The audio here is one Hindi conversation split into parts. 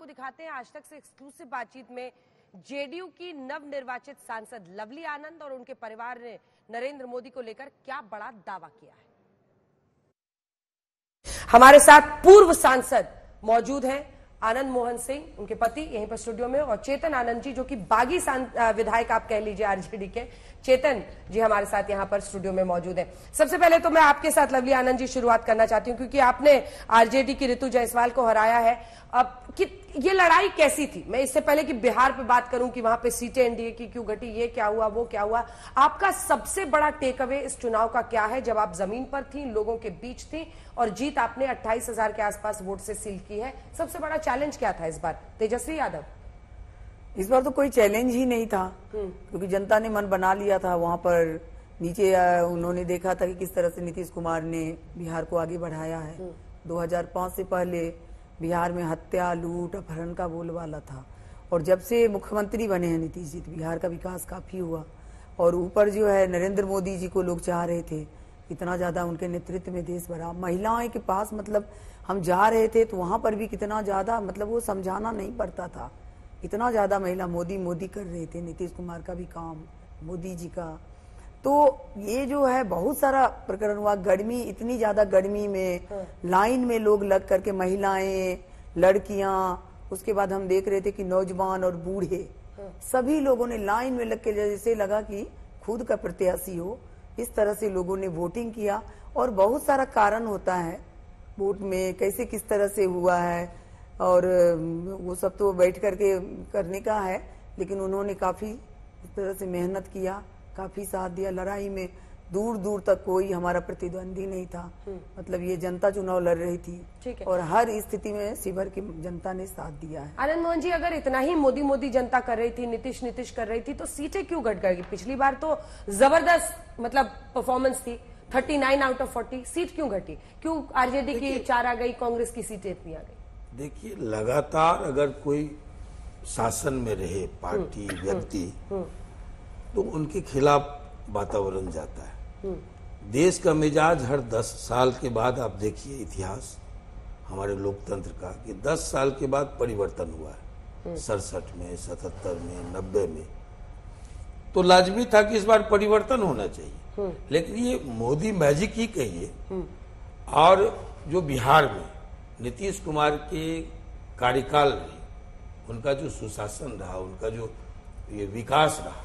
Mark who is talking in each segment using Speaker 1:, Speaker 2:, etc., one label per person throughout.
Speaker 1: आपको दिखाते हैं आज तक से एक्सक्लूसिव बातचीत में जेडीयू की नवनिर्वाचित सांसद लवली आनंद और उनके परिवार ने नरेंद्र मोदी को लेकर क्या बड़ा दावा किया है। हमारे साथ पूर्व सांसद मौजूद हैं, आनंद मोहन सिंह, उनके पति यहीं पर स्टूडियो में, और चेतन आनंद जी जो कि बागी विधायक आप कह लीजिए आरजेडी के। चेतन जी हमारे साथ यहां पर स्टूडियो में मौजूद है। सबसे पहले तो मैं आपके साथ लवली आनंद जी शुरुआत करना चाहती हूं, क्योंकि आपने आरजेडी की ऋतु जायसवाल को हराया है। अब ये लड़ाई कैसी थी? मैं इससे पहले कि बिहार पे बात करूं कि वहां पे सीटें एनडीए की क्यों घटी, ये क्या हुआ, वो क्या हुआ, आपका सबसे बड़ा टेक अवे इस चुनाव का क्या है जब आप जमीन पर थी, लोगों के बीच थी और जीत आपने 28,000 के आसपास वोट से सील की है? सबसे बड़ा चैलेंज क्या था इस बार तेजस्वी यादव?
Speaker 2: इस बार तो कोई चैलेंज ही नहीं था, क्योंकि जनता ने मन बना लिया था। वहां पर नीचे उन्होंने देखा था कि किस तरह से नीतीश कुमार ने बिहार को आगे बढ़ाया है। 2005 से पहले बिहार में हत्या, लूट, अपहरण का बोलबाला था, और जब से मुख्यमंत्री बने हैं नीतीश जी, बिहार का विकास काफी हुआ। और ऊपर जो है नरेंद्र मोदी जी को लोग चाह रहे थे, इतना ज्यादा उनके नेतृत्व में देश भरा। महिलाएं के पास मतलब हम जा रहे थे तो वहां पर भी कितना ज्यादा मतलब वो समझाना नहीं पड़ता था, इतना ज्यादा महिला मोदी मोदी कर रहे थे। नीतीश कुमार का भी काम, मोदी जी का। तो ये जो है बहुत सारा प्रकरण हुआ। गर्मी, इतनी ज्यादा गर्मी में लाइन में लोग लग करके, महिलाएं, लड़कियां, उसके बाद हम देख रहे थे कि नौजवान और बूढ़े सभी लोगों ने लाइन में लग के, जैसे लगा कि खुद का प्रत्याशी हो, इस तरह से लोगों ने वोटिंग किया। और बहुत सारा कारण होता है वोट में, कैसे किस तरह से हुआ है, और वो सब तो बैठ करके करने का है, लेकिन उन्होंने काफी इस तरह से मेहनत किया, काफी साथ दिया। लड़ाई में दूर दूर तक कोई हमारा प्रतिद्वंदी नहीं था। मतलब ये जनता चुनाव लड़ रही थी और हर स्थिति में शिवहर की जनता ने साथ दिया है।
Speaker 1: आनंद मोहन जी, अगर इतना ही मोदी मोदी जनता कर रही थी, नीतीश नीतीश कर रही थी, तो सीटें क्यों घट गई? पिछली बार तो जबरदस्त मतलब परफॉर्मेंस थी, 39 आउट ऑफ 40। सीट क्यों घटी? क्यों आरजेडी की 4 आ गई, कांग्रेस की सीटें इतनी आ गई?
Speaker 3: देखिए, लगातार अगर कोई शासन में रहे पार्टी, व्यक्ति, तो उनके खिलाफ वातावरण जाता है। देश का मिजाज हर 10 साल के बाद, आप देखिए इतिहास हमारे लोकतंत्र का, कि 10 साल के बाद परिवर्तन हुआ है। 67 में, 77 में, 90 में। तो लाजमी था कि इस बार परिवर्तन होना चाहिए। लेकिन ये मोदी मैजिक ही कहिए, और जो बिहार में नीतीश कुमार के कार्यकाल रही, उनका जो सुशासन रहा, उनका जो ये विकास रहा,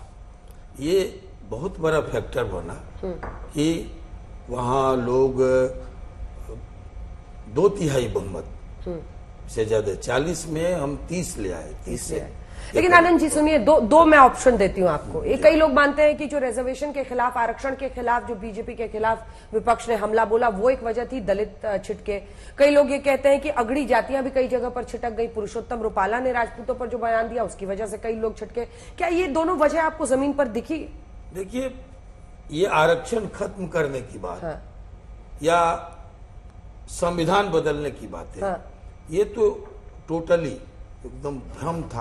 Speaker 3: ये बहुत बड़ा फैक्टर बना कि वहाँ लोग 2/3 बहुमत से ज्यादा, 40 में हम 30 ले आए, 30 से।
Speaker 1: लेकिन आनंद जी सुनिए, दो मैं ऑप्शन देती हूँ आपको। एक, कई लोग मानते हैं कि जो रिजर्वेशन के खिलाफ, आरक्षण के खिलाफ जो बीजेपी के खिलाफ विपक्ष ने हमला बोला, वो एक वजह थी, दलित छिटके। कई लोग ये कहते हैं कि अगड़ी जातियां भी कई जगह पर छिटक गई। पुरुषोत्तम रूपाला ने राजपूतों पर जो बयान दिया, उसकी वजह से कई लोग छिटके। क्या ये दोनों वजह आपको जमीन पर दिखी?
Speaker 3: देखिए, ये आरक्षण खत्म करने की बात या संविधान बदलने की बात है, ये तो टोटली एकदम भ्रम था।